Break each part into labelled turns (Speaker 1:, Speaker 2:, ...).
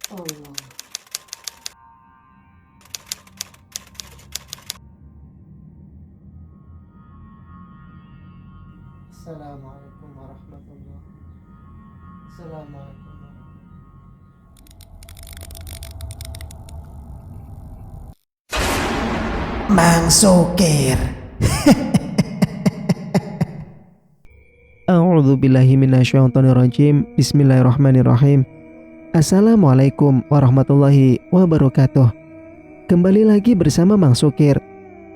Speaker 1: Allah. Assalamualaikum warahmatullahi. Assalamualaikum warahmatullahi. Mang Sukir.
Speaker 2: A'udzu billahi minasyaitonir rajim. Bismillahirrahmanirrahim. Assalamualaikum warahmatullahi wabarakatuh. Kembali lagi bersama Mang Sukir.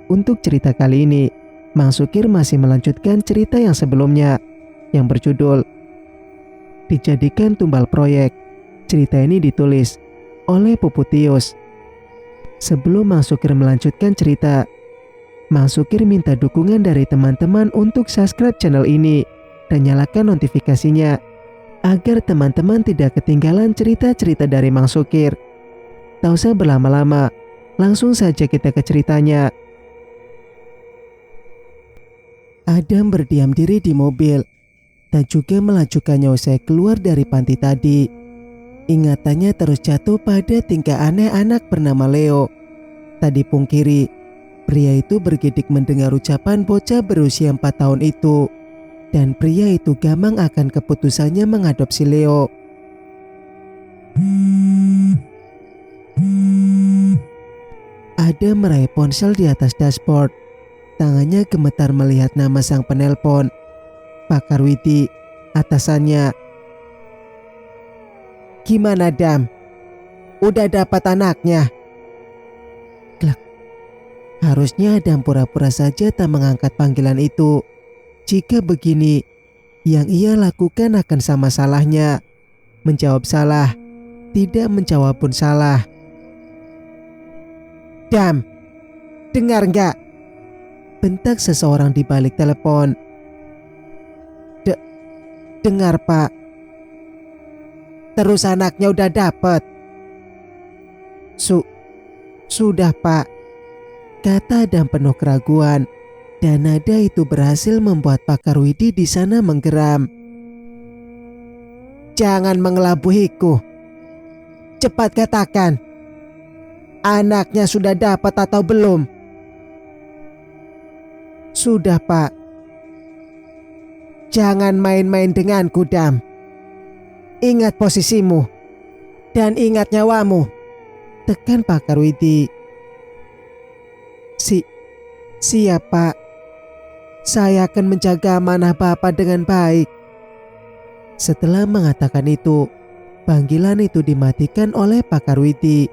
Speaker 2: Untuk cerita kali ini, Mang Sukir masih melanjutkan cerita yang sebelumnya yang berjudul Dijadikan Tumbal Proyek. Cerita ini ditulis oleh Puputius. Sebelum Mang Sukir melanjutkan cerita, Mang Sukir minta dukungan dari teman-teman untuk subscribe channel ini dan nyalakan notifikasinya agar teman-teman tidak ketinggalan cerita-cerita dari Mang Sukir. Tak usah berlama-lama, langsung saja kita ke ceritanya. Adam berdiam diri di mobil dan juga melajukannya usai keluar dari panti tadi. Ingatannya terus jatuh pada tingkah aneh anak bernama Leo. Tak dipungkiri, pria itu bergidik mendengar ucapan bocah berusia 4 tahun itu. Dan pria itu gamang akan keputusannya mengadopsi Leo. Adam meraih ponsel di atas dashboard. Tangannya gemetar melihat nama sang penelpon, Pak Karwidi, atasannya. "Gimana, Dam? Udah dapat anaknya?" Klak. Harusnya Adam pura-pura saja tak mengangkat panggilan itu. Jika begini, yang ia lakukan akan sama salahnya. Menjawab salah, tidak menjawab pun salah. "Dam, dengar nggak?" bentak seseorang di balik telepon. Dengar, Pak." "Terus anaknya udah dapet?" Sudah, Pak," kata Adam penuh keraguan. Dan nada itu berhasil membuat Pak Karwidi di sana menggeram. "Jangan mengelabuhiku. Cepat katakan, anaknya sudah dapat atau belum?" "Sudah, Pak." "Jangan main-main denganku, Dam. Ingat posisimu dan ingat nyawamu," tekan Pak Karwidi. Siap, Pak. Saya akan menjaga amanah Bapak dengan baik." Setelah mengatakan itu, panggilan itu dimatikan oleh Pak Karwidi.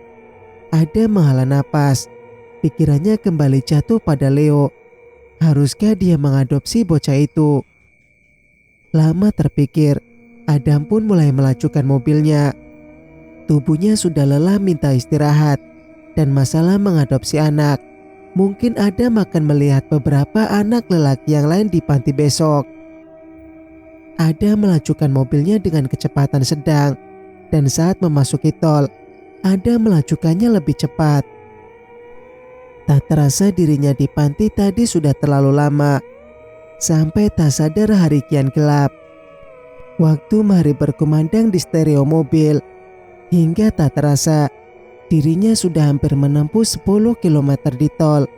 Speaker 2: Ada menghela napas. Pikirannya kembali jatuh pada Leo. Haruskah dia mengadopsi bocah itu? Lama terpikir, Adam pun mulai melajukan mobilnya. Tubuhnya sudah lelah minta istirahat. Dan masalah mengadopsi anak, mungkin Adam akan melihat beberapa anak lelaki yang lain di panti besok. Adam melajukan mobilnya dengan kecepatan sedang, dan saat memasuki tol, Adam melajukannya lebih cepat. Tak terasa dirinya di panti tadi sudah terlalu lama, sampai tak sadar hari kian gelap. Waktu maghrib berkumandang di stereo mobil, hingga tak terasa dirinya sudah hampir menempuh 10 km di tol.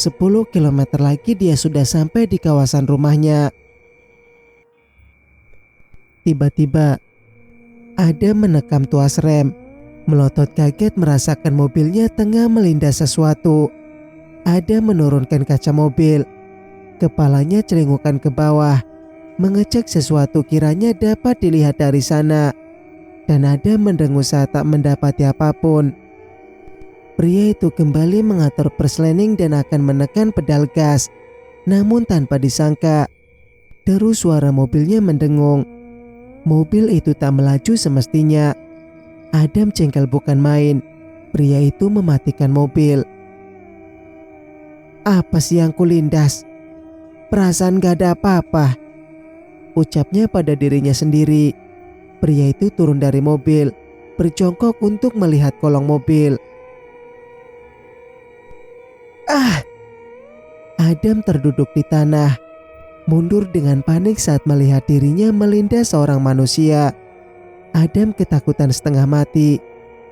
Speaker 2: 10 km lagi dia sudah sampai di kawasan rumahnya. Tiba-tiba, Adam menekam tuas rem. Melotot kaget merasakan mobilnya tengah melindas sesuatu. Adam menurunkan kaca mobil. Kepalanya celingukan ke bawah, mengecek sesuatu kiranya dapat dilihat dari sana. Dan Adam mendengus saat tak mendapati apapun. Pria itu kembali mengatur perslening dan akan menekan pedal gas. Namun tanpa disangka, terus suara mobilnya mendengung. Mobil itu tak melaju semestinya. Adam jengkel bukan main. Pria itu mematikan mobil. "Apa sih yang kulindas? Perasaan gak ada apa-apa," ucapnya pada dirinya sendiri. Pria itu turun dari mobil, berjongkok untuk melihat kolong mobil. Adam terduduk di tanah, mundur dengan panik saat melihat dirinya melindas seorang manusia. Adam ketakutan setengah mati.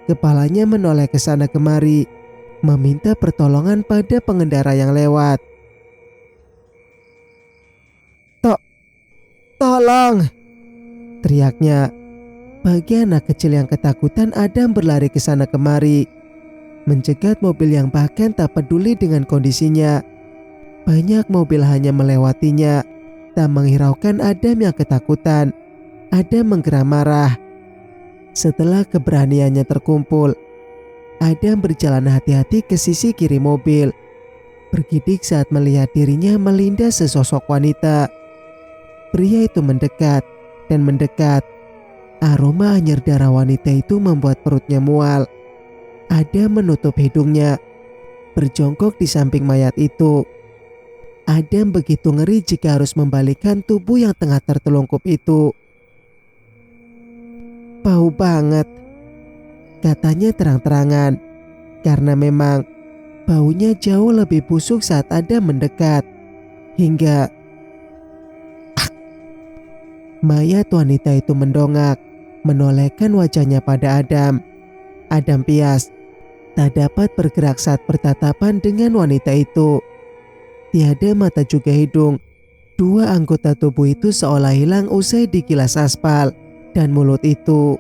Speaker 2: Kepalanya menoleh ke sana kemari, meminta pertolongan pada pengendara yang lewat. Tolong! Teriaknya. Bagi anak kecil yang ketakutan, Adam berlari ke sana kemari, mencegat mobil yang bahkan tak peduli dengan kondisinya. Banyak mobil hanya melewatinya, tak menghiraukan Adam yang ketakutan. Adam menggeram marah. Setelah keberaniannya terkumpul, Adam berjalan hati-hati ke sisi kiri mobil, bergidik saat melihat dirinya melindas sesosok wanita. Pria itu mendekat dan mendekat. Aroma anyir darah wanita itu membuat perutnya mual. Adam menutup hidungnya, berjongkok di samping mayat itu. Adam begitu ngeri jika harus membalikkan tubuh yang tengah tertelungkup itu. Bau banget, katanya terang-terangan, karena memang baunya jauh lebih busuk saat Adam mendekat. Hingga mayat wanita itu mendongak, menolehkan wajahnya pada Adam. Adam pias, tak dapat bergerak saat bertatapan dengan wanita itu. Tiada mata juga hidung. Dua anggota tubuh itu seolah hilang usai digilas aspal, dan mulut itu.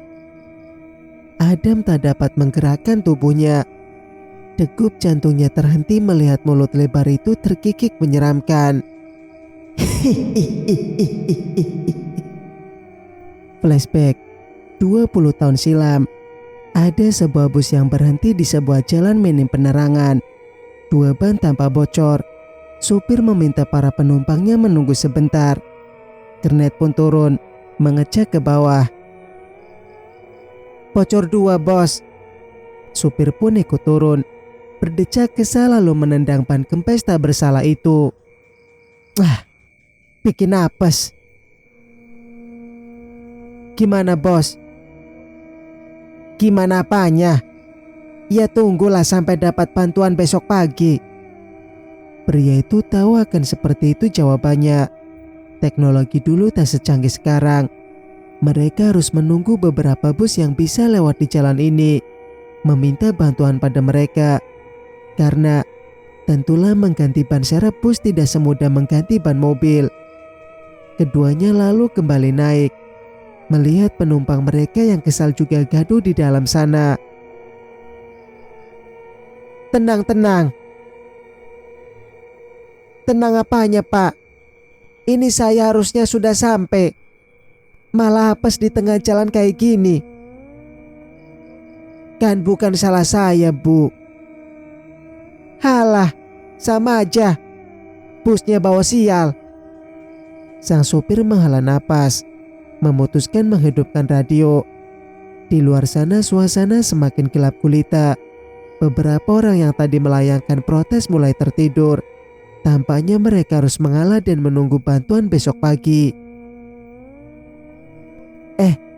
Speaker 2: Adam tak dapat menggerakkan tubuhnya. Degup jantungnya terhenti melihat mulut lebar itu terkikik menyeramkan. Flashback 20 tahun silam. Ada sebuah bus yang berhenti di sebuah jalan minim penerangan. Dua ban tanpa bocor. Supir meminta para penumpangnya menunggu sebentar. Kernet pun turun, mengecek ke bawah. Bocor 2 bos. Supir pun ikut turun, berdecak kesal lalu menendang ban kempes tak bersalah itu. Bikin apes. Gimana bos? Gimana apanya? Ya tunggulah sampai dapat bantuan besok pagi. Pria itu tahu akan seperti itu jawabannya. Teknologi dulu tak secanggih sekarang. Mereka harus menunggu beberapa bus yang bisa lewat di jalan ini, meminta bantuan pada mereka. Karena tentulah mengganti ban serep bus tidak semudah mengganti ban mobil. Keduanya lalu kembali naik, melihat penumpang mereka yang kesal juga gaduh di dalam sana. Tenang. Tenang apanya pak? Ini saya harusnya sudah sampai. Malah apes di tengah jalan kayak gini. Kan bukan salah saya bu. Halah, sama aja. Busnya bawa sial. Sang supir menghela napas, memutuskan menghidupkan radio. Di luar sana suasana semakin gelap gulita. Beberapa orang yang tadi melayangkan protes mulai tertidur. Tampaknya mereka harus mengalah dan menunggu bantuan besok pagi.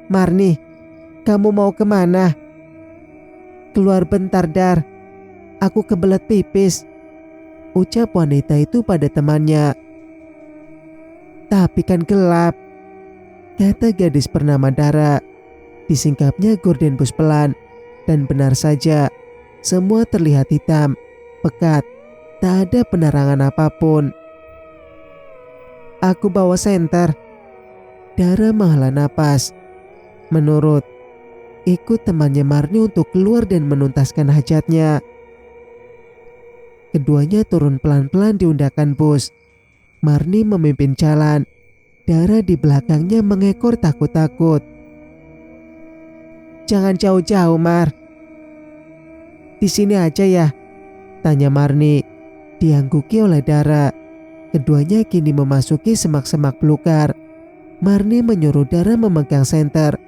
Speaker 2: Marni, kamu mau kemana? Keluar bentar Dar, aku kebelet pipis, ucap wanita itu pada temannya. Tapi kan gelap, kata gadis bernama Dara. Disingkapnya gorden bus pelan, dan benar saja, semua terlihat hitam, pekat, tak ada penerangan apapun. Aku bawa senter. Dara menghela napas. Menurut, ikut temannya Marni untuk keluar dan menuntaskan hajatnya. Keduanya turun pelan-pelan di undakan bus. Marni memimpin jalan. Dara di belakangnya mengekor takut-takut. Jangan jauh-jauh Mar. Di sini aja ya, tanya Marni, diangguki oleh Dara. Keduanya kini memasuki semak-semak belukar. Marni menyuruh Dara memegang senter.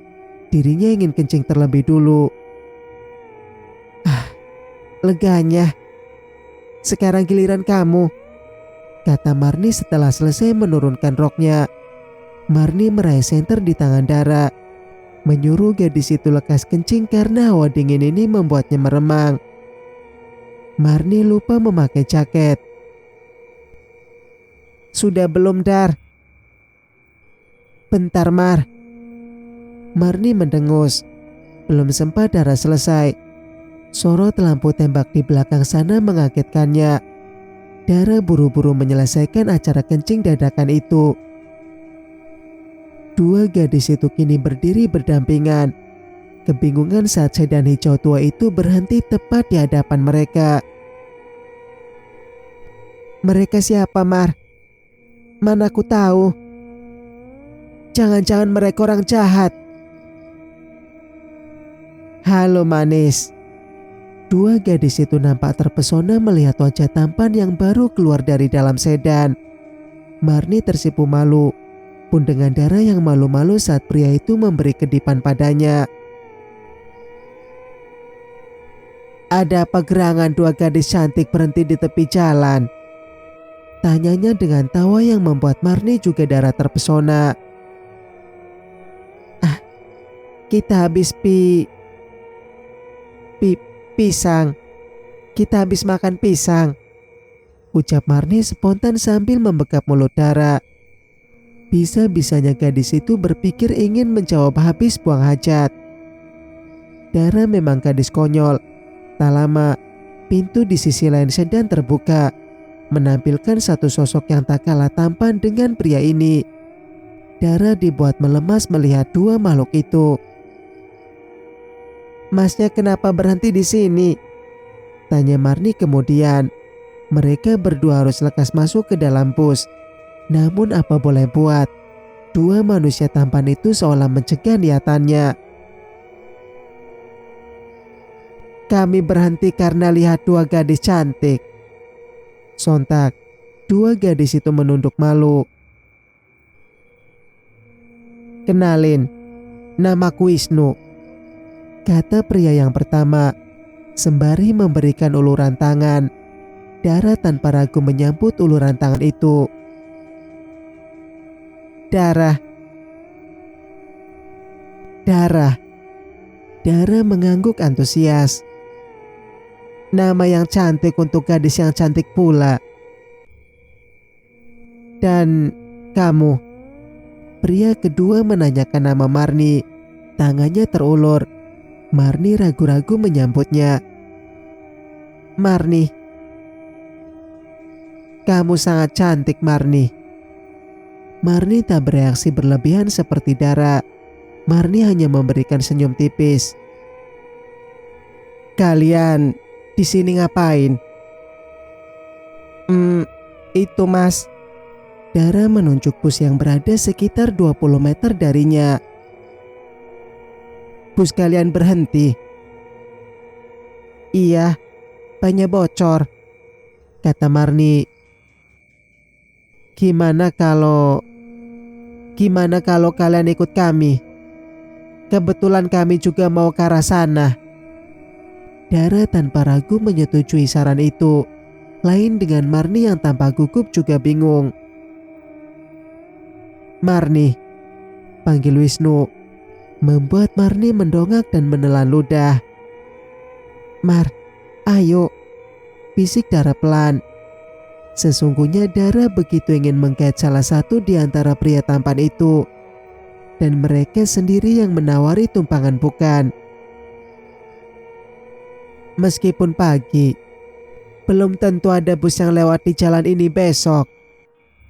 Speaker 2: Dirinya ingin kencing terlebih dulu. Leganya. Sekarang giliran kamu, kata Marni setelah selesai menurunkan roknya. Marni meraih senter di tangan Dara, menyuruh gadis itu lekas kencing karena hawa dingin ini membuatnya meremang. Marni lupa memakai jaket. Sudah belum Dar? Bentar Mar. Marni mendengus. Belum sempat Dara selesai, sorot lampu tembak di belakang sana mengagetkannya. Dara buru-buru menyelesaikan acara kencing dadakan itu. Dua gadis itu kini berdiri berdampingan, kebingungan saat sedan hijau tua itu berhenti tepat di hadapan mereka. Mereka siapa, Mar? Mana aku tahu. Jangan-jangan mereka orang jahat. Halo manis. Dua gadis itu nampak terpesona melihat wajah tampan yang baru keluar dari dalam sedan. Marni tersipu malu, pun dengan Dara yang malu-malu saat pria itu memberi kedipan padanya. Ada apa gerangan dua gadis cantik berhenti di tepi jalan? Tanyanya dengan tawa yang membuat Marni juga Dara terpesona. Kita habis pisang. Kita habis makan pisang, ucap Marni spontan sambil membekap mulut Dara. Bisa-bisanya gadis itu berpikir ingin menjawab habis buang hajat. Dara memang gadis konyol. Tak lama, pintu di sisi lain sedan terbuka, menampilkan satu sosok yang tak kalah tampan dengan pria ini. Dara dibuat melemas melihat dua makhluk itu. Masnya kenapa berhenti di sini? Tanya Marni kemudian. Mereka berdua harus lekas masuk ke dalam bus. Namun apa boleh buat, dua manusia tampan itu seolah mencegah niatannya. Kami berhenti karena lihat dua gadis cantik. Sontak, dua gadis itu menunduk malu. Kenalin, namaku Wisnu, kata pria yang pertama, sembari memberikan uluran tangan. Dara tanpa ragu menyambut uluran tangan itu. Dara. Dara mengangguk antusias. Nama yang cantik untuk gadis yang cantik pula. Dan kamu? Pria kedua menanyakan nama Marni. Tangannya terulur. Marni ragu-ragu menyambutnya. Marni. Kamu sangat cantik, Marni. Marni tak bereaksi berlebihan seperti Dara. Marni hanya memberikan senyum tipis. Kalian di sini ngapain? Itu mas. Dara menunjuk bus yang berada sekitar 20 meter darinya. Bus kalian berhenti? Iya, bannya bocor, kata Marni. Gimana kalau kalian ikut kami? Kebetulan kami juga mau ke arah sana. Dara tanpa ragu menyetujui saran itu. Lain dengan Marni yang tanpa gugup juga bingung. Marni, panggil Wisnu, membuat Marni mendongak dan menelan ludah. Mar, ayo, bisik Dara pelan. Sesungguhnya Dara begitu ingin menggait salah satu di antara pria tampan itu. Dan mereka sendiri yang menawari tumpangan bukan. Meskipun pagi, belum tentu ada bus yang lewat di jalan ini besok,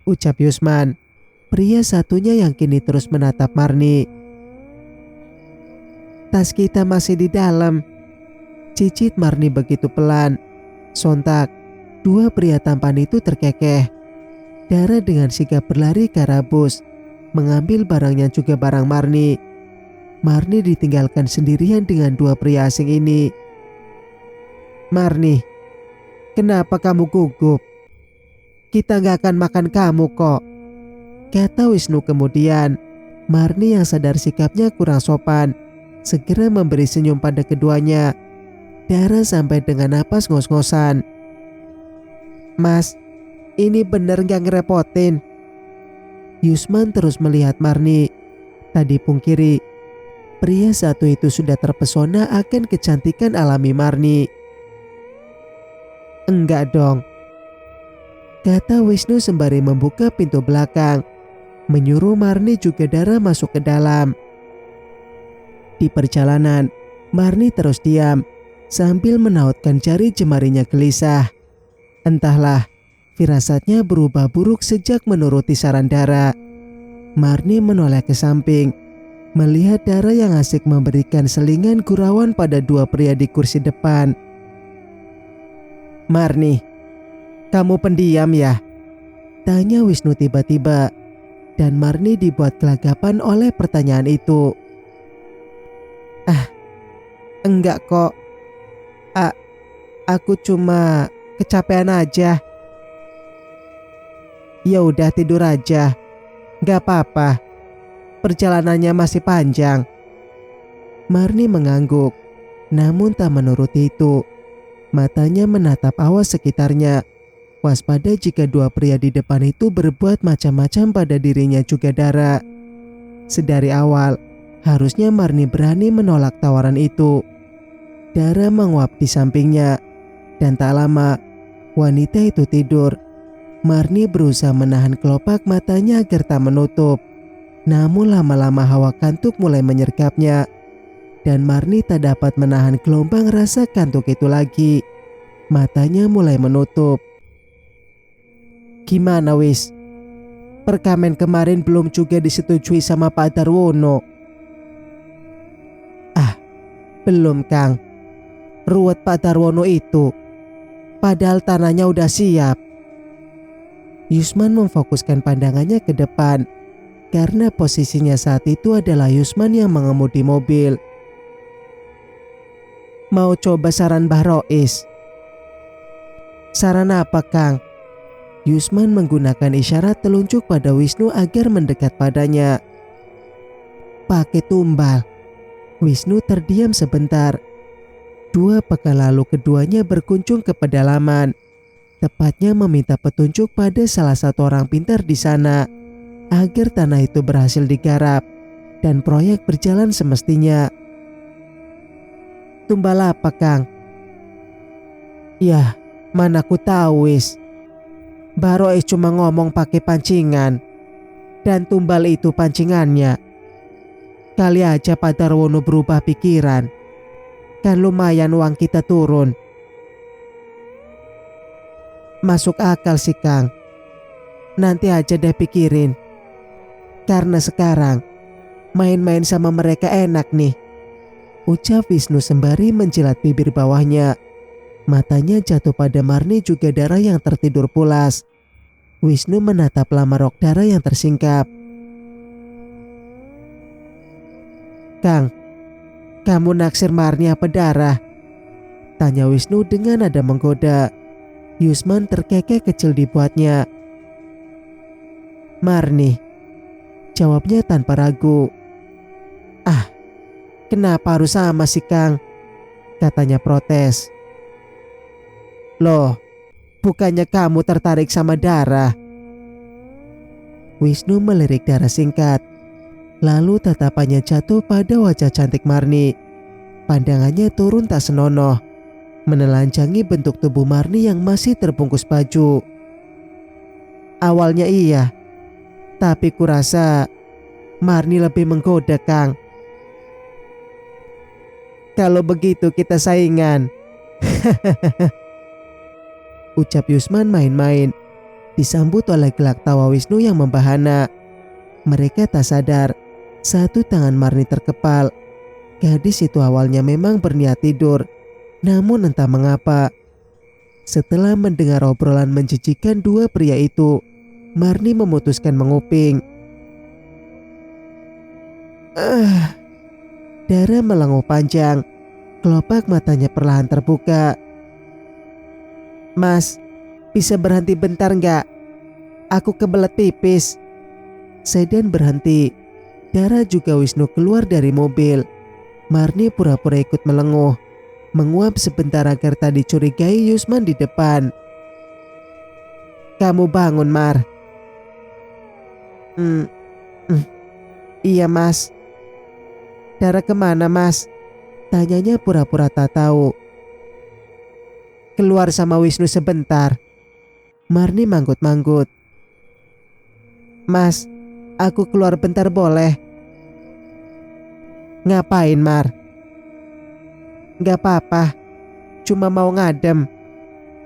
Speaker 2: ucap Yusman, pria satunya yang kini terus menatap Marni. Tas kita masih di dalam, cicit Marni begitu pelan. Sontak, dua pria tampan itu terkekeh. Dara dengan sigap berlari ke arah bus, mengambil barangnya juga barang Marni. Marni ditinggalkan sendirian dengan dua pria asing ini. Marni, kenapa kamu gugup? Kita gak akan makan kamu kok, kata Wisnu kemudian. Marni yang sadar sikapnya kurang sopan, segera memberi senyum pada keduanya. Dara sampai dengan napas ngos-ngosan. Mas, ini bener gak ngerepotin? Yusman terus melihat Marni. Tadi pungkiri, pria satu itu sudah terpesona akan kecantikan alami Marni. Enggak dong, kata Wisnu sembari membuka pintu belakang, menyuruh Marni juga Dara masuk ke dalam. Di perjalanan, Marni terus diam sambil menautkan jari jemarinya gelisah. Entahlah, firasatnya berubah buruk sejak menuruti saran Dara. Marni menoleh ke samping, melihat Dara yang asik memberikan selingan gurauan pada dua pria di kursi depan. "Marni, kamu pendiam ya?" tanya Wisnu tiba-tiba, dan Marni dibuat gelagapan oleh pertanyaan itu. Enggak kok. Aku cuma kecapean aja." "Ya udah tidur aja. Gak apa-apa. Perjalanannya masih panjang." Marni mengangguk, namun tak menuruti itu. Matanya menatap awas sekitarnya, waspada jika dua pria di depan itu berbuat macam-macam pada dirinya juga Dara. Sedari awal, harusnya Marni berani menolak tawaran itu. Dara menguap di sampingnya, dan tak lama wanita itu tidur. Marni berusaha menahan kelopak matanya agar tak menutup. Namun lama-lama hawa kantuk mulai menyergapnya, dan Marni tak dapat menahan gelombang rasa kantuk itu lagi. Matanya mulai menutup. "Gimana Wis? Perkamen kemarin belum juga disetujui sama Pak Darwono?" "Belum Kang. Ruwet Pak Darwono itu. Padahal tanahnya udah siap." Yusman memfokuskan pandangannya ke depan, karena posisinya saat itu adalah Yusman yang mengemudi mobil. "Mau coba saran Mbah Rois?" "Saran apa Kang?" Yusman menggunakan isyarat telunjuk pada Wisnu agar mendekat padanya. "Pakai tumbal." Wisnu terdiam sebentar. 2 pekan lalu keduanya berkunjung ke pedalaman, tepatnya meminta petunjuk pada salah satu orang pintar di sana agar tanah itu berhasil digarap dan proyek berjalan semestinya. "Tumbal apa Kang?" "Ya, mana ku tahu Wis. Barois cuma ngomong pakai pancingan, dan tumbal itu pancingannya. Kali aja Pak Darwono berubah pikiran. Kan lumayan uang kita turun." "Masuk akal sih Kang. Nanti aja deh pikirin. Karena sekarang main-main sama mereka enak nih," ucap Wisnu sembari menjilat bibir bawahnya. Matanya jatuh pada Marni juga Dara yang tertidur pulas. Wisnu menatap lama rok Dara yang tersingkap. "Kang, kamu naksir Marni apa Dara?" tanya Wisnu dengan nada menggoda. Yusman terkekeh kecil dibuatnya. "Marni," jawabnya tanpa ragu. "Kenapa harus sama sih Kang?" katanya protes. "Loh, bukannya kamu tertarik sama Dara?" Wisnu melirik Dara singkat, lalu tatapannya jatuh pada wajah cantik Marni. Pandangannya turun tak senonoh, menelanjangi bentuk tubuh Marni yang masih terbungkus baju. "Awalnya iya, tapi kurasa Marni lebih menggoda Kang." "Kalau begitu kita saingan," ucap Yusman main-main, disambut oleh gelak tawa Wisnu yang membahana. Mereka tak sadar, satu tangan Marni terkepal. Gadis itu awalnya memang berniat tidur, namun entah mengapa, setelah mendengar obrolan menjijikan dua pria itu, Marni memutuskan menguping. Dara melenguh panjang, kelopak matanya perlahan terbuka. "Mas, bisa berhenti bentar nggak? Aku kebelet pipis." Sedan berhenti. Dara juga Wisnu keluar dari mobil. Marni pura-pura ikut melenguh, menguap sebentar agar tak dicurigai Yusman di depan. "Kamu bangun, Mar." Iya Mas." "Dara kemana Mas?" tanyanya pura-pura tak tahu. "Keluar sama Wisnu sebentar." Marni manggut-manggut. "Mas, aku keluar bentar boleh?" "Ngapain Mar?" Gak apa-apa, cuma mau ngadem.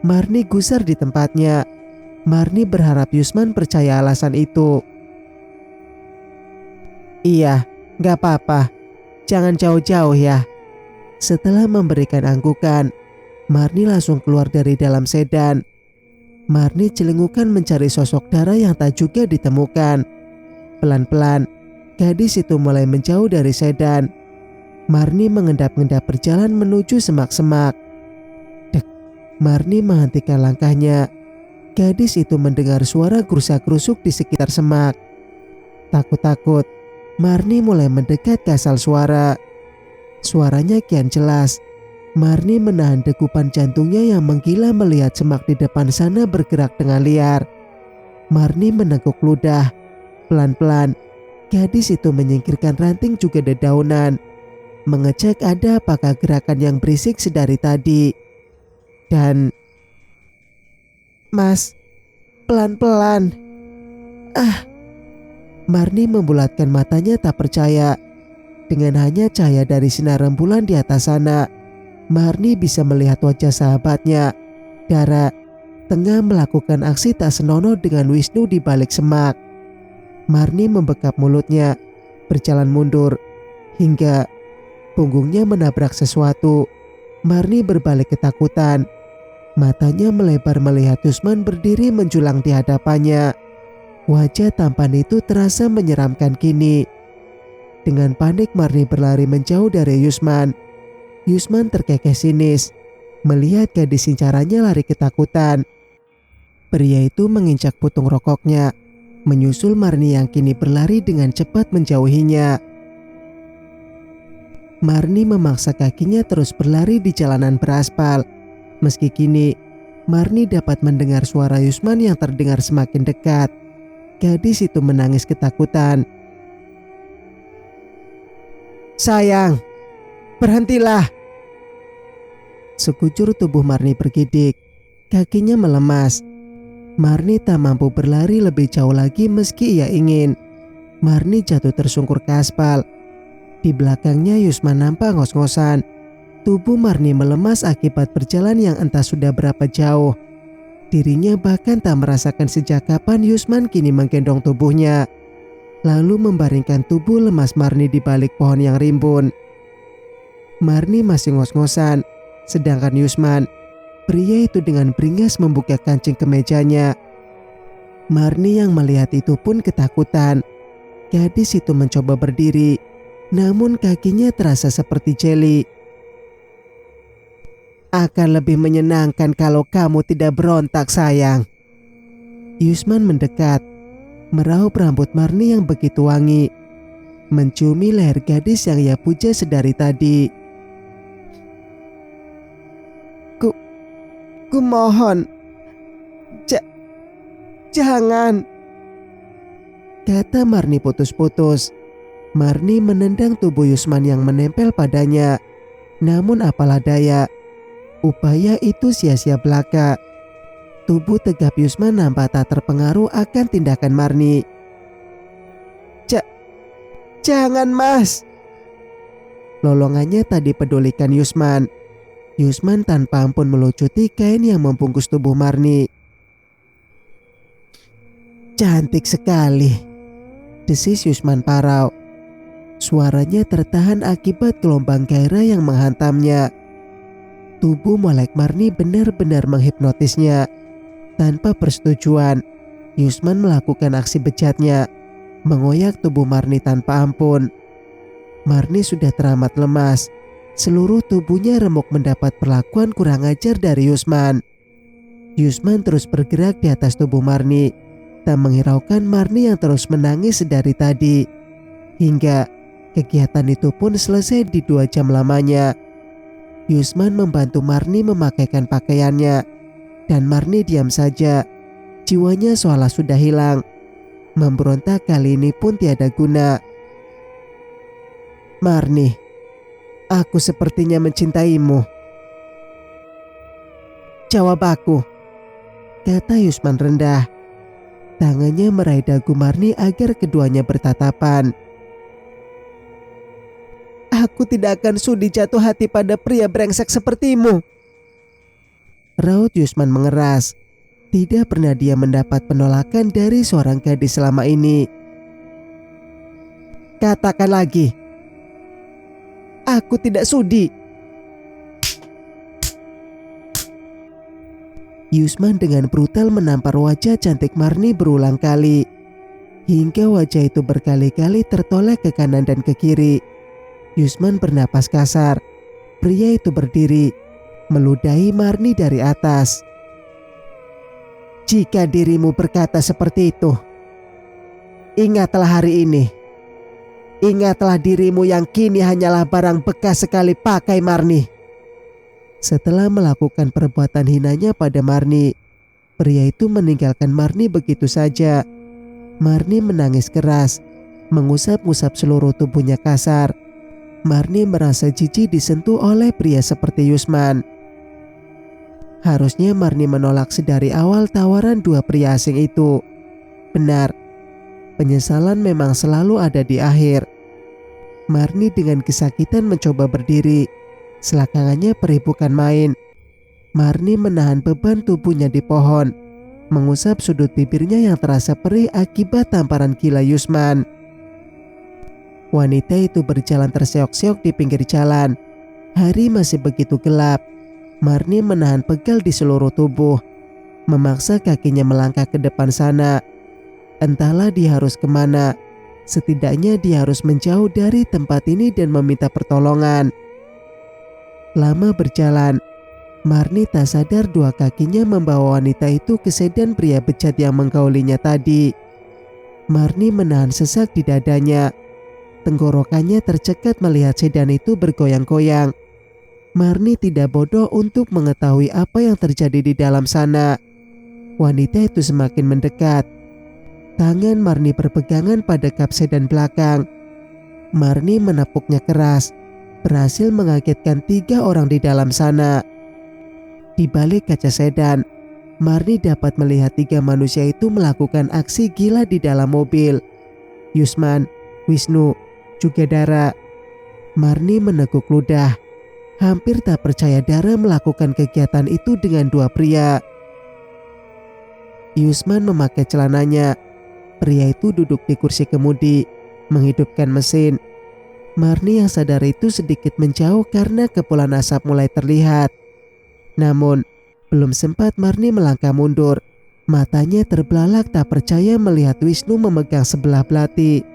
Speaker 2: Marni gusar di tempatnya. Marni berharap Yusman percaya alasan itu. Iya, gak apa-apa, jangan jauh-jauh ya. Setelah memberikan anggukan, Marni langsung keluar dari dalam sedan. Marni celengukan mencari sosok Dara yang tak juga ditemukan. Pelan-pelan, gadis itu mulai menjauh dari sedan. Marni mengendap-endap berjalan menuju semak-semak. Dek, Marni menghentikan langkahnya. Gadis itu mendengar suara gerusak-gerusuk di sekitar semak. Takut-takut, Marni mulai mendekat ke asal suara. Suaranya kian jelas. Marni menahan degupan jantungnya yang menggila melihat semak di depan sana bergerak dengan liar. Marni meneguk ludah. Pelan-pelan, gadis itu menyingkirkan ranting juga dedaunan, mengecek ada apakah gerakan yang berisik sedari tadi. Dan Mas, pelan-pelan. Marni membulatkan matanya tak percaya. Dengan hanya cahaya dari sinar rembulan di atas sana, Marni bisa melihat wajah sahabatnya, Dara, tengah melakukan aksi tak senonoh dengan Wisnu di balik semak. Marni membekap mulutnya, berjalan mundur, hingga punggungnya menabrak sesuatu. Marni berbalik ketakutan. Matanya melebar melihat Yusman berdiri menjulang di hadapannya. Wajah tampan itu terasa menyeramkan kini. Dengan panik Marni berlari menjauh dari Yusman. Yusman terkekeh sinis melihat gadis incarannya lari ketakutan. Pria itu menginjak putung rokoknya, menyusul Marni yang kini berlari dengan cepat menjauhinya. Marni memaksa kakinya terus berlari di jalanan beraspal. Meski kini Marni dapat mendengar suara Yusman yang terdengar semakin dekat. Gadis itu menangis ketakutan. Sayang, berhentilah. Sekujur tubuh Marni bergidik. Kakinya melemas. Marni tak mampu berlari lebih jauh lagi meski ia ingin. Marni jatuh tersungkur ke aspal. Di belakangnya Yusman nampak ngos-ngosan. Tubuh Marni melemas akibat berjalan yang entah sudah berapa jauh. Dirinya bahkan tak merasakan sejak kapan Yusman kini menggendong tubuhnya, lalu membaringkan tubuh lemas Marni di balik pohon yang rimbun. Marni masih ngos-ngosan, sedangkan Yusman, pria itu dengan beringas membuka kancing kemejanya. Marni yang melihat itu pun ketakutan. Gadis itu mencoba berdiri, namun kakinya terasa seperti jeli. Akan lebih menyenangkan kalau kamu tidak berontak, sayang. Yusman mendekat, meraup rambut Marni yang begitu wangi, menciumi leher gadis yang ia puja sedari tadi. Ku mohon, jangan, kata Marni putus-putus. Marni menendang tubuh Yusman yang menempel padanya. Namun apalah daya, upaya itu sia-sia belaka. Tubuh tegap Yusman nampak tak terpengaruh akan tindakan Marni. Jangan, Mas. Lolongannya tak dipedulikan Yusman. Yusman tanpa ampun melucuti kain yang membungkus tubuh Marni. Cantik sekali, desis Yusman parau. Suaranya tertahan akibat gelombang gairah yang menghantamnya. Tubuh molek Marni benar-benar menghipnotisnya. Tanpa persetujuan, Yusman melakukan aksi bejatnya, mengoyak tubuh Marni tanpa ampun. Marni sudah teramat lemas. Seluruh tubuhnya remuk mendapat perlakuan kurang ajar dari Yusman. Yusman terus bergerak di atas tubuh Marni, tak menghiraukan Marni yang terus menangis sedari tadi. Hingga kegiatan itu pun selesai di 2 jam lamanya. Yusman membantu Marni memakaikan pakaiannya, dan Marni diam saja. Jiwanya seolah sudah hilang. Memberontak kali ini pun tiada guna. Marni, aku sepertinya mencintaimu. Jawab aku, kata Yusman rendah. Tangannya meraih dagu Marni agar keduanya bertatapan. Aku tidak akan sudi jatuh hati pada pria brengsek sepertimu. Raut Yusman mengeras. Tidak pernah dia mendapat penolakan dari seorang gadis selama ini. Katakan lagi. Aku tidak sudi. Yusman dengan brutal menampar wajah cantik Marni berulang kali. Hingga wajah itu berkali-kali tertolak ke kanan dan ke kiri. Yusman bernapas kasar. Pria itu berdiri, meludahi Marni dari atas. Jika dirimu berkata seperti itu, ingatlah hari ini. Ingatlah dirimu yang kini hanyalah barang bekas sekali pakai, Marni. Setelah melakukan perbuatan hinanya pada Marni, pria itu meninggalkan Marni begitu saja. Marni menangis keras, mengusap-ngusap seluruh tubuhnya kasar. Marni merasa jijik disentuh oleh pria seperti Yusman. Harusnya Marni menolak sedari awal tawaran dua pria asing itu. Benar, penyesalan memang selalu ada di akhir. Marni dengan kesakitan mencoba berdiri. Selakangannya perih bukan main. Marni menahan beban tubuhnya di pohon, mengusap sudut bibirnya yang terasa perih akibat tamparan gila Yusman. Wanita itu berjalan terseok-seok di pinggir jalan. Hari masih begitu gelap. Marni menahan pegal di seluruh tubuh, memaksa kakinya melangkah ke depan sana. Entahlah dia harus kemana. Setidaknya dia harus menjauh dari tempat ini dan meminta pertolongan. Lama berjalan, Marni tak sadar dua kakinya membawa wanita itu ke sedan pria bejat yang menggaulinya tadi. Marni menahan sesak di dadanya. Tenggorokannya tercekat melihat sedan itu bergoyang-goyang. Marni tidak bodoh untuk mengetahui apa yang terjadi di dalam sana. Wanita itu semakin mendekat. Tangan Marni berpegangan pada kap sedan belakang. Marni menepuknya keras, berhasil mengagetkan 3 orang di dalam sana. Di balik kaca sedan, Marni dapat melihat 3 manusia itu melakukan aksi gila di dalam mobil. Yusman, Wisnu, juga Dara. Marni meneguk ludah. Hampir tak percaya Dara melakukan kegiatan itu dengan 2 pria. Yusman memakai celananya. Pria itu duduk di kursi kemudi, menghidupkan mesin. Marni yang sadar itu sedikit menjauh karena kepulan asap mulai terlihat. Namun, belum sempat Marni melangkah mundur, matanya terbelalak tak percaya melihat Wisnu memegang sebelah belati.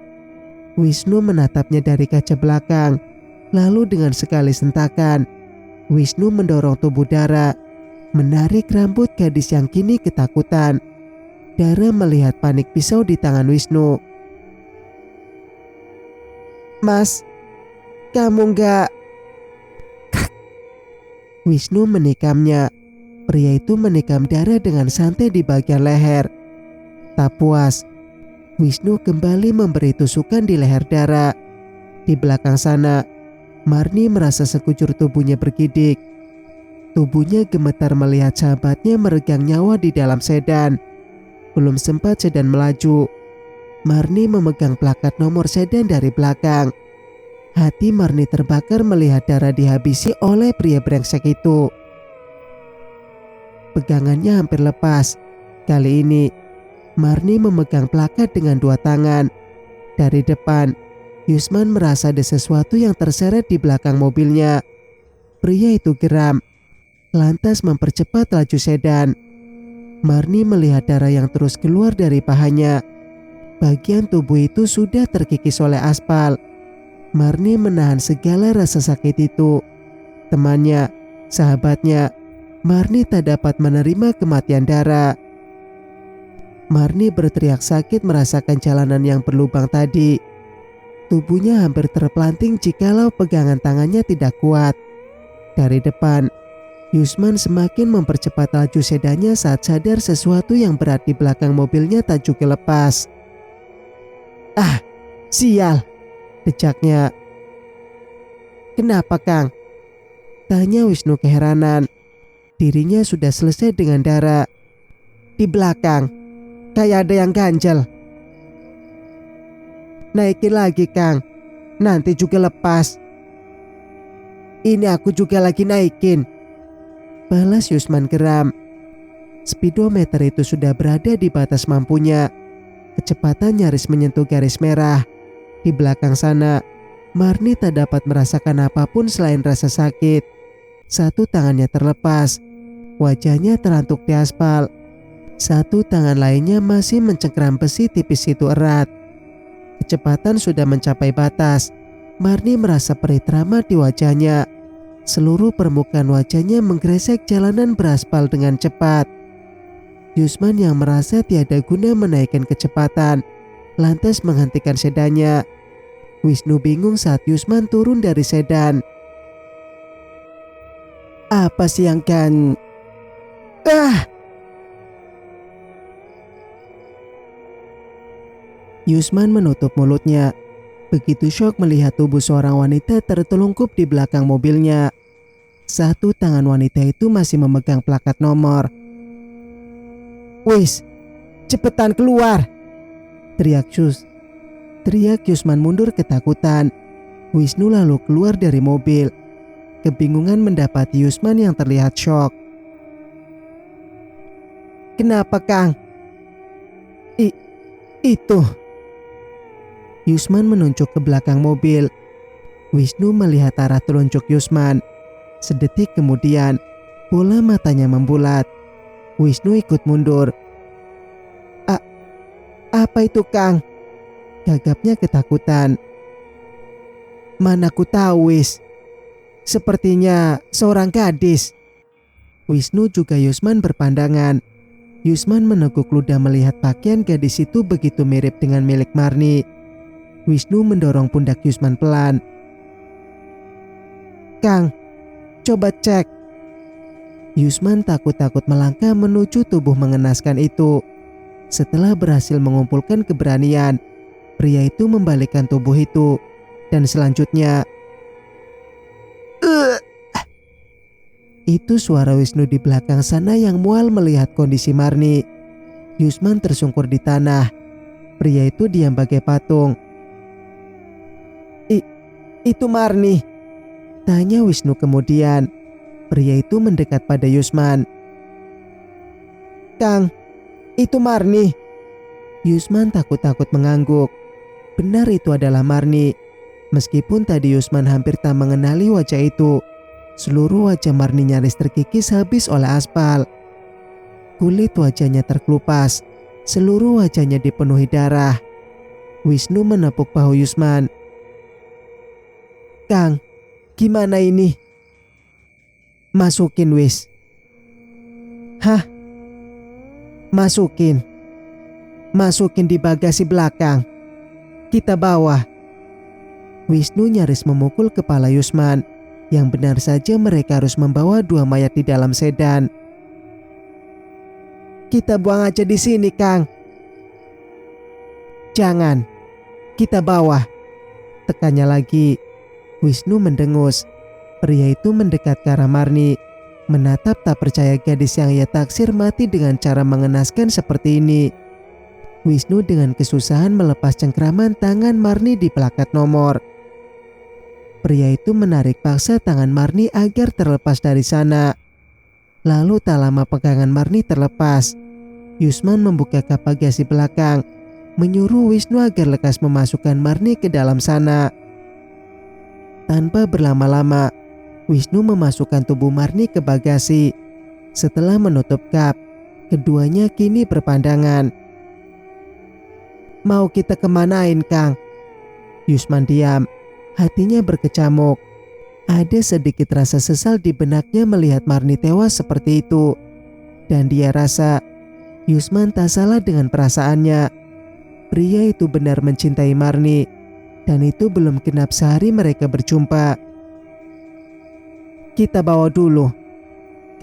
Speaker 2: Wisnu menatapnya dari kaca belakang, lalu dengan sekali sentakan, Wisnu mendorong tubuh Dara, menarik rambut gadis yang kini ketakutan. Dara melihat panik pisau di tangan Wisnu. Mas, kamu enggak... Wisnu menikamnya. Pria itu menikam Dara dengan santai di bagian leher. Tak puas, Wisnu kembali memberi tusukan di leher Dara. Di belakang sana, Marni merasa sekujur tubuhnya bergidik. Tubuhnya gemetar melihat sahabatnya meregang nyawa di dalam sedan. Belum sempat sedan melaju, Marni memegang plakat nomor sedan dari belakang. Hati Marni terbakar melihat Dara dihabisi oleh pria brengsek itu. Pegangannya hampir lepas. Kali ini, Marni memegang plakat dengan 2 tangan. Dari depan, Yusman merasa ada sesuatu yang terseret di belakang mobilnya. Pria itu geram, lantas mempercepat laju sedan. Marni melihat darah yang terus keluar dari pahanya. Bagian tubuh itu sudah terkikis oleh aspal. Marni menahan segala rasa sakit itu. Temannya, sahabatnya, Marni tak dapat menerima kematian Dara. Marni berteriak sakit merasakan jalanan yang berlubang tadi. Tubuhnya hampir terpelanting jikalau pegangan tangannya tidak kuat. Dari depan, Yusman semakin mempercepat laju sedannya saat sadar sesuatu yang berat di belakang mobilnya tak juga lepas. Ah, sial, dejaknya. Kenapa, Kang? Tanya Wisnu keheranan. Dirinya sudah selesai dengan Dara. Di belakang, kayak ada yang ganjel. Naikin lagi, Kang. Nanti juga lepas. Ini aku juga lagi naikin, balas Yusman geram. Speedometer itu sudah berada di batas mampunya. Kecepatan nyaris menyentuh garis merah. Di belakang sana, Marni tak dapat merasakan apapun selain rasa sakit. Satu tangannya terlepas, wajahnya terantuk di aspal. Satu tangan lainnya masih mencengkeram besi tipis itu erat. Kecepatan sudah mencapai batas. Marni merasa perih teramat di wajahnya. Seluruh permukaan wajahnya menggresek jalanan beraspal dengan cepat. Yusman yang merasa tiada guna menaikkan kecepatan, lantas menghentikan sedannya. Wisnu bingung saat Yusman turun dari sedan. Apa sih yang kan... Yusman menutup mulutnya. Begitu syok melihat tubuh seorang wanita tertelungkup di belakang mobilnya. Satu tangan wanita itu masih memegang plakat nomor. "Wis, cepetan keluar!" teriak Yusman mundur ketakutan. Wisnu lalu keluar dari mobil. Kebingungan mendapati Yusman yang terlihat syok. "Kenapa, Kang?" Itu. Yusman menunjuk ke belakang mobil. Wisnu melihat arah telunjuk Yusman. Sedetik kemudian, bola matanya membulat. Wisnu ikut mundur. Apa itu, Kang?" Gagapnya ketakutan. "Mana ku tahu, Wis. Sepertinya seorang gadis." Wisnu juga Yusman berpandangan. Yusman meneguk ludah melihat pakaian gadis itu begitu mirip dengan milik Marni. Wisnu mendorong pundak Yusman pelan. "Kang, coba cek." Yusman takut-takut melangkah menuju tubuh mengenaskan itu. Setelah berhasil mengumpulkan keberanian, pria itu membalikkan tubuh itu. Dan selanjutnya... Itu suara Wisnu di belakang sana yang mual melihat kondisi Marni. Yusman tersungkur di tanah. Pria itu diam bagai patung. Itu Marni?" tanya Wisnu kemudian. Pria itu mendekat pada Yusman. "Kang, itu Marni." Yusman takut-takut mengangguk. Benar, itu adalah Marni. Meskipun tadi Yusman hampir tak mengenali wajah itu, seluruh wajah Marni nyaris terkikis habis oleh aspal. Kulit wajahnya terkelupas, seluruh wajahnya dipenuhi darah. Wisnu menepuk bahu Yusman. "Kang, gimana ini?" "Masukin, Wis." "Hah? Masukin di bagasi belakang. Kita bawa." Wisnu nyaris memukul kepala Yusman. Yang benar saja mereka harus membawa dua mayat di dalam sedan. "Kita buang aja di sini, Kang." "Jangan, kita bawa," tekannya lagi. Wisnu mendengus. Pria itu mendekat ke arah Marni, menatap tak percaya gadis yang ia taksir mati dengan cara mengenaskan seperti ini. Wisnu dengan kesusahan melepas cengkraman tangan Marni di plakat nomor. Pria itu menarik paksa tangan Marni agar terlepas dari sana. Lalu tak lama pegangan Marni terlepas. Yusman membuka kap bagasi belakang, menyuruh Wisnu agar lekas memasukkan Marni ke dalam sana. Tanpa berlama-lama, Wisnu memasukkan tubuh Marni ke bagasi. Setelah menutup kap, keduanya kini berpandangan. "Mau kita kemanain, Kang?" Yusman diam, hatinya berkecamuk. Ada sedikit rasa sesal di benaknya melihat Marni tewas seperti itu. Dan dia rasa Yusman tak salah dengan perasaannya. Pria itu benar mencintai Marni. Dan itu belum genap sehari mereka berjumpa. "Kita bawa dulu,"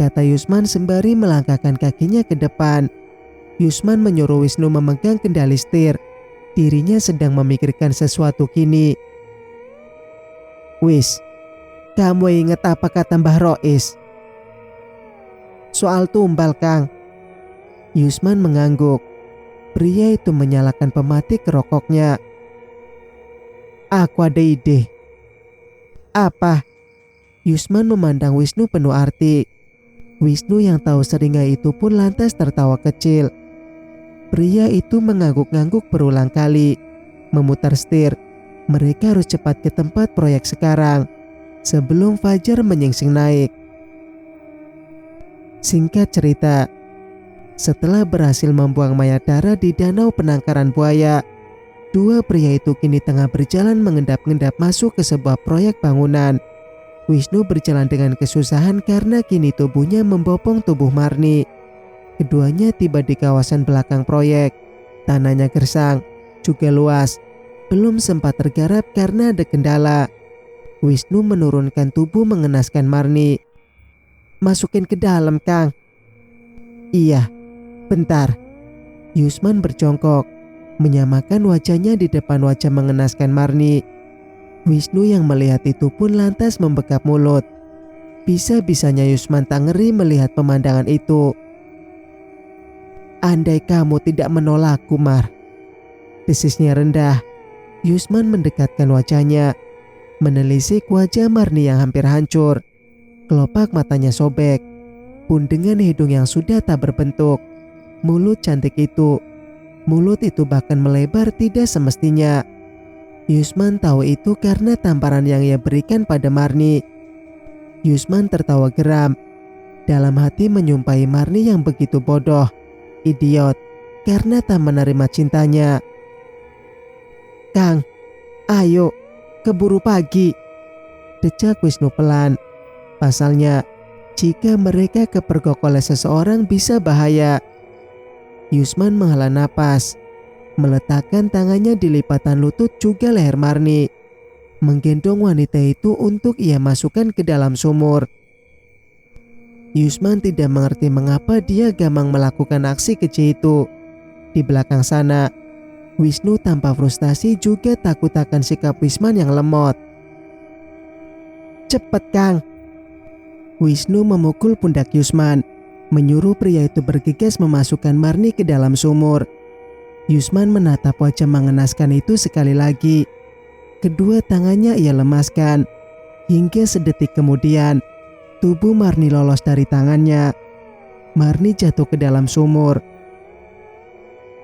Speaker 2: kata Yusman sembari melangkahkan kakinya ke depan. Yusman menyuruh Wisnu memegang kendali setir. Dirinya sedang memikirkan sesuatu kini. "Wis, kamu ingat apa kata Mbah Rois?" "Soal tumbal, Kang." Yusman mengangguk. Pria itu menyalakan pematik rokoknya. "Aku ada ide." "Apa?" Yusman memandang Wisnu penuh arti. Wisnu yang tahu seringai itu pun lantas tertawa kecil. Pria itu mengangguk-ngangguk berulang kali, memutar setir. Mereka harus cepat ke tempat proyek sekarang, sebelum fajar menyingsing naik. Singkat cerita, setelah berhasil membuang mayat Dara di danau penangkaran buaya, dua pria itu kini tengah berjalan mengendap-endap masuk ke sebuah proyek bangunan. Wisnu berjalan dengan kesusahan karena kini tubuhnya membopong tubuh Marni. Keduanya tiba di kawasan belakang proyek. Tanahnya gersang, juga luas. Belum sempat tergarap karena ada kendala. Wisnu menurunkan tubuh mengenaskan Marni. "Masukin ke dalam, Kang." "Iya, bentar." Yusman berjongkok, menyamakan wajahnya di depan wajah mengenaskan Marni. Wisnu yang melihat itu pun lantas membekap mulut. Bisa-bisanya Yusman tak ngeri melihat pemandangan itu. "Andai kamu tidak menolakku, Mar." Desisnya rendah. Yusman mendekatkan wajahnya, menelisik wajah Marni yang hampir hancur. Kelopak matanya sobek, pun dengan hidung yang sudah tak berbentuk. Mulut cantik itu, mulut itu bahkan melebar tidak semestinya. Yusman tahu itu karena tamparan yang ia berikan pada Marni. Yusman tertawa geram. Dalam hati menyumpahi Marni yang begitu bodoh, idiot, karena tak menerima cintanya. "Kang, ayo, keburu pagi," decak Wisnu pelan. Pasalnya, jika mereka kepergok oleh seseorang bisa bahaya. Yusman menghela napas, meletakkan tangannya di lipatan lutut juga leher Marni, menggendong wanita itu untuk ia masukkan ke dalam sumur. Yusman tidak mengerti mengapa dia gampang melakukan aksi keji itu. Di belakang sana, Wisnu tanpa frustasi juga takut akan sikap Yusman yang lemot. "Cepet, Kang." Wisnu memukul pundak Yusman, menyuruh pria itu bergegas memasukkan Marni ke dalam sumur. Yusman menatap wajah mengenaskan itu sekali lagi. Kedua tangannya ia lemaskan. Hingga sedetik kemudian, tubuh Marni lolos dari tangannya. Marni jatuh ke dalam sumur.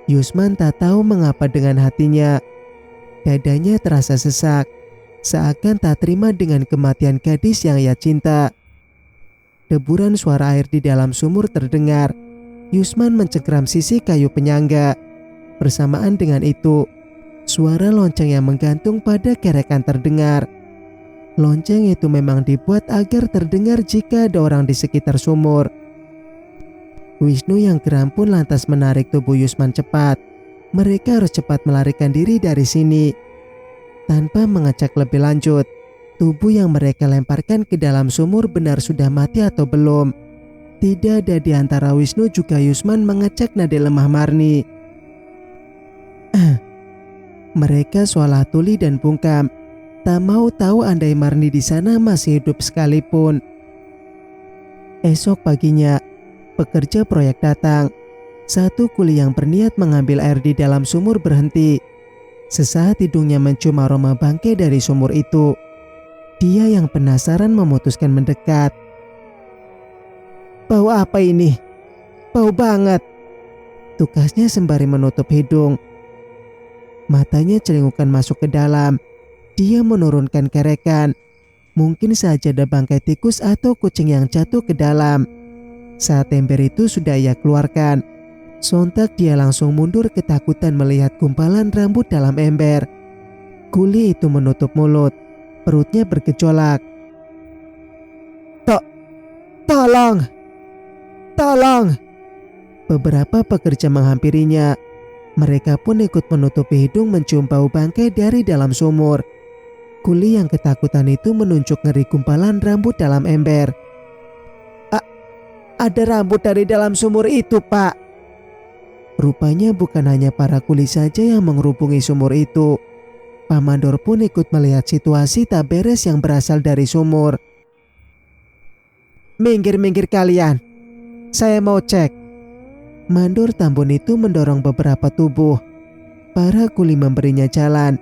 Speaker 2: Yusman tak tahu mengapa dengan hatinya. Dadanya terasa sesak, seakan tak terima dengan kematian gadis yang ia cinta. Deburan suara air di dalam sumur terdengar. Yusman mencengkram sisi kayu penyangga. Bersamaan dengan itu, suara lonceng yang menggantung pada kerekan terdengar. Lonceng itu memang dibuat agar terdengar jika ada orang di sekitar sumur. Wisnu yang geram pun lantas menarik tubuh Yusman cepat. Mereka harus cepat melarikan diri dari sini. Tanpa mengecek lebih lanjut, tubuh yang mereka lemparkan ke dalam sumur benar sudah mati atau belum. Tidak ada di antara Wisnu juga Yusman mengecek nadi lemah Marni. Mereka seolah tuli dan bungkam, tak mau tahu andai Marni di sana masih hidup sekalipun. Esok paginya, pekerja proyek datang. Satu kuli yang berniat mengambil air di dalam sumur berhenti. Sesaat hidungnya mencium aroma bangkai dari sumur itu. Dia yang penasaran memutuskan mendekat. "Bau apa ini? Bau banget," tukasnya sembari menutup hidung. Matanya celingukan masuk ke dalam. Dia menurunkan kerekan. Mungkin saja ada bangkai tikus atau kucing yang jatuh ke dalam. Saat ember itu sudah ia keluarkan, sontak dia langsung mundur ketakutan melihat gumpalan rambut dalam ember. Kuli itu menutup mulut. Perutnya bergejolak. Tolong! Tolong!" Beberapa pekerja menghampirinya. Mereka pun ikut menutupi hidung mencium bau bangkai dari dalam sumur. Kuli yang ketakutan itu menunjuk ngeri gumpalan rambut dalam ember. "Ada rambut dari dalam sumur itu, Pak." Rupanya bukan hanya para kuli saja yang mengerubungi sumur itu. Pak Mandor pun ikut melihat situasi tak beres yang berasal dari sumur. "Minggir-minggir kalian, saya mau cek." Mandor Tambun itu mendorong beberapa tubuh. Para kuli memberinya jalan,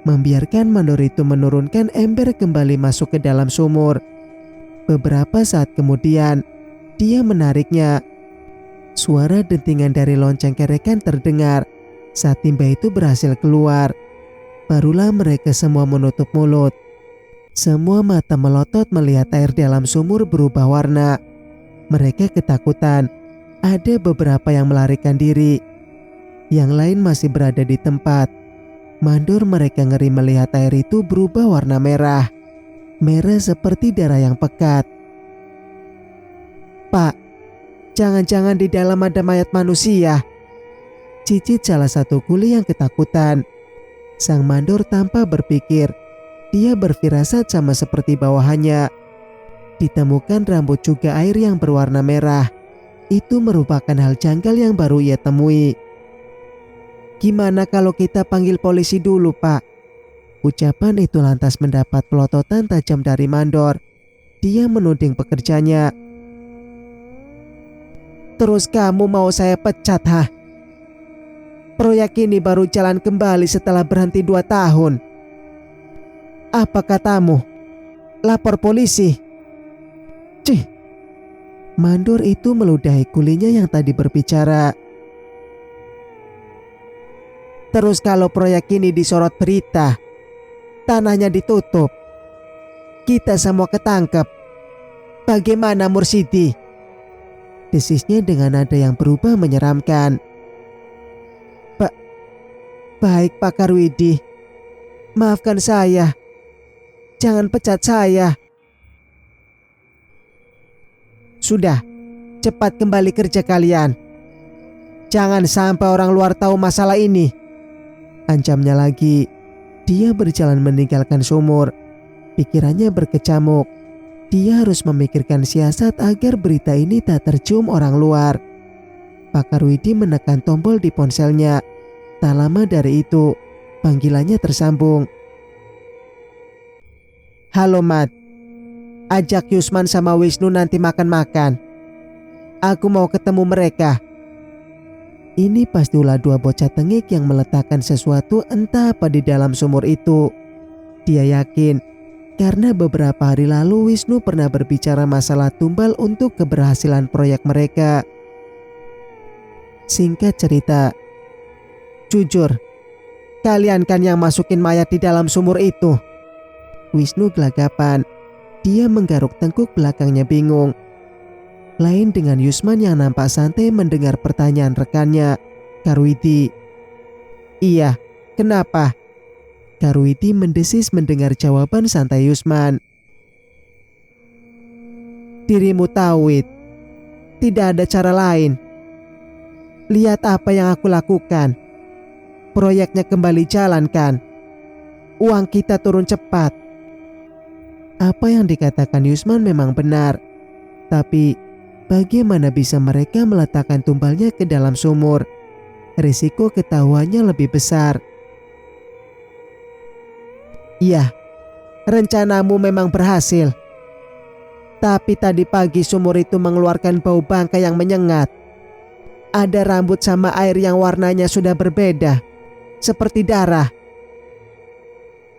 Speaker 2: membiarkan mandor itu menurunkan ember kembali masuk ke dalam sumur. Beberapa saat kemudian, dia menariknya. Suara dentingan dari lonceng kerekan terdengar. Saat timba itu berhasil keluar, barulah mereka semua menutup mulut. Semua mata melotot melihat air dalam sumur berubah warna. Mereka ketakutan. Ada beberapa yang melarikan diri. Yang lain masih berada di tempat. Mandor mereka ngeri melihat air itu berubah warna merah. Merah seperti darah yang pekat. "Pak, jangan-jangan di dalam ada mayat manusia," cicit salah satu kuli yang ketakutan. Sang mandor tanpa berpikir, dia berfirasat sama seperti bawahannya. Ditemukan rambut juga air yang berwarna merah. Itu merupakan hal janggal yang baru ia temui. "Gimana kalau kita panggil polisi dulu, Pak?" Ucapan itu lantas mendapat pelototan tajam dari mandor. Dia menuding pekerjanya. "Terus kamu mau saya pecat, ha? Proyek ini baru jalan kembali setelah berhenti 2 tahun. Apa katamu? Lapor polisi?" Cih! Mandor itu meludahi kulinya yang tadi berbicara. "Terus kalau proyek ini disorot berita, tanahnya ditutup, kita semua ketangkep, bagaimana Mursidi?" Desisnya dengan nada yang berubah menyeramkan. Baik Pak Karwidi, maafkan saya, jangan pecat saya." "Sudah, cepat kembali kerja kalian. Jangan sampai orang luar tahu masalah ini," ancamnya lagi. Dia berjalan meninggalkan sumur. Pikirannya berkecamuk. Dia harus memikirkan siasat agar berita ini tak tercium orang luar. Pak Karwidi menekan tombol di ponselnya. Tak lama dari itu, panggilannya tersambung. "Halo Mat, ajak Yusman sama Wisnu nanti makan-makan. Aku mau ketemu mereka." Ini pasti ulah 2 bocah tengik yang meletakkan sesuatu entah apa di dalam sumur itu. Dia yakin karena beberapa hari lalu Wisnu pernah berbicara masalah tumbal untuk keberhasilan proyek mereka. Singkat cerita, "Jujur, kalian kan yang masukin mayat di dalam sumur itu?" Wisnu gelagapan. Dia menggaruk tengkuk belakangnya bingung. Lain dengan Yusman yang nampak santai mendengar pertanyaan rekannya, Karwidi. "Iya, kenapa?" Karwidi mendesis mendengar jawaban santai Yusman. "Dirimu tahu, Wid, tidak ada cara lain. Lihat apa yang aku lakukan. Proyeknya kembali jalan kan. Uang kita turun cepat." Apa yang dikatakan Yusman memang benar. Tapi bagaimana bisa mereka meletakkan tumbalnya ke dalam sumur? Risiko ketahuannya lebih besar. "Iya, rencanamu memang berhasil. Tapi tadi pagi sumur itu mengeluarkan bau bangkai yang menyengat. Ada rambut sama air yang warnanya sudah berbeda, seperti darah.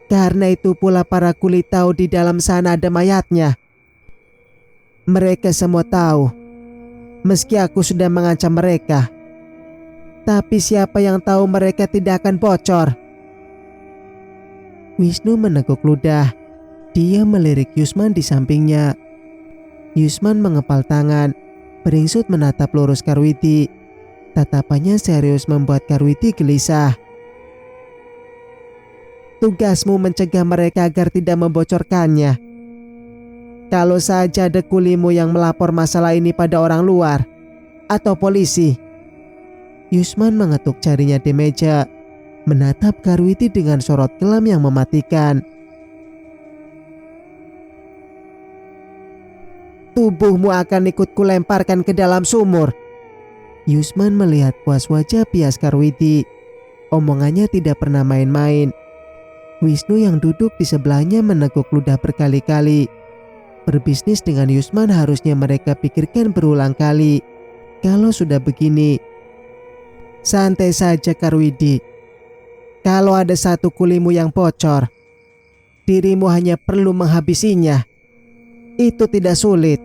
Speaker 2: Karena itu pula para kuli tahu di dalam sana ada mayatnya. Mereka semua tahu, meski aku sudah mengancam mereka. Tapi siapa yang tahu mereka tidak akan bocor." Wisnu meneguk ludah. Dia melirik Yusman di sampingnya. Yusman mengepal tangan, beringsut menatap lurus Karwidi. Tatapannya serius membuat Karwidi gelisah. "Tugasmu mencegah mereka agar tidak membocorkannya. Kalau saja ada kulimu yang melapor masalah ini pada orang luar atau polisi." Yusman mengetuk jarinya di meja, menatap Karwidi dengan sorot kelam yang mematikan. "Tubuhmu akan ikut kulemparkan ke dalam sumur." Yusman melihat puas wajah pias Karwidi. Omongannya tidak pernah main-main. Wisnu yang duduk di sebelahnya meneguk ludah berkali-kali. Berbisnis dengan Yusman harusnya mereka pikirkan berulang kali. Kalau sudah begini, santai saja Karwidi. Kalau ada satu kulimu yang bocor, dirimu hanya perlu menghabisinya. Itu tidak sulit.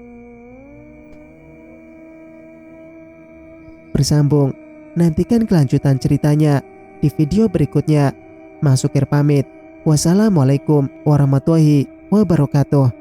Speaker 2: Bersambung, nantikan kelanjutan ceritanya di video berikutnya. Mas Sukir pamit. Wassalamualaikum warahmatullahi wabarakatuh.